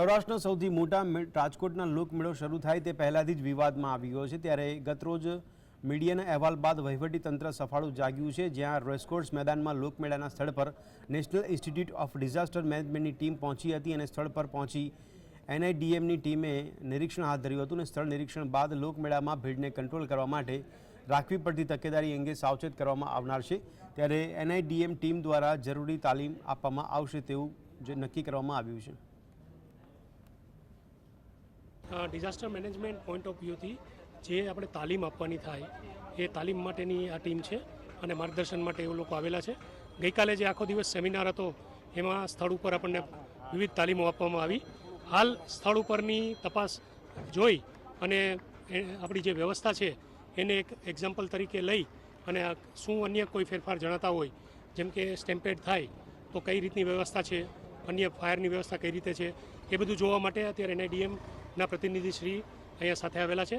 સૌરાષ્ટ્રનો સૌથી મોટા રાજકોટના લોકમેળો શરૂ થાય તે પહેલાથી જ વિવાદમાં આવી ગયો છે। ત્યારે ગતરોજ મીડિયાના અહેવાલ બાદ વહીવટીતંત્ર સફાળું જાગ્યું છે, જ્યાં રેસકોર્સ મેદાનમાં લોકમેળાના સ્થળ પર નેશનલ ઇન્સ્ટિટ્યૂટ ઓફ ડિઝાસ્ટર મેનેજમેન્ટની ટીમ પહોંચી હતી અને સ્થળ પર પહોંચી NIDMની ટીમે નિરીક્ષણ હાથ ધર્યું હતું અને સ્થળ નિરીક્ષણ બાદ લોકમેળામાં ભીડને કંટ્રોલ કરવા માટે રાખવી પડતી તકેદારી અંગે સાવચેત કરવામાં આવનાર છે। ત્યારે NIDM ટીમ દ્વારા જરૂરી તાલીમ આપવામાં આવશે તેવું જે નક્કી કરવામાં આવ્યું છે। ડિઝાસ્ટર મેનેજમેન્ટ પોઈન્ટ ઓફ વ્યૂથી જે આપણે તાલીમ આપવાની થાય એ તાલીમ માટેની આ ટીમ છે અને માર્ગદર્શન માટે એ લોકો આવેલા છે। ગઈકાલે જે આખો દિવસ સેમિનાર હતો એમાં સ્થળ ઉપર આપણને વિવિધ તાલીમો આપવામાં આવી। હાલ સ્થળ ઉપરની તપાસ જોઈ અને આપણી જે વ્યવસ્થા છે એને એક એક્ઝામ્પલ તરીકે લઈ અને શું અન્ય કોઈ ફેરફાર જણાતા હોય, જેમ કે સ્ટેમ્પેડ થાય તો કઈ રીતની વ્યવસ્થા છે, અન્ય ફાયરની વ્યવસ્થા કઈ રીતે છે, એ બધું જોવા માટે અત્યારે NIDMના પ્રતિનિધિશ્રી અહીંયા સાથે આવેલા છે।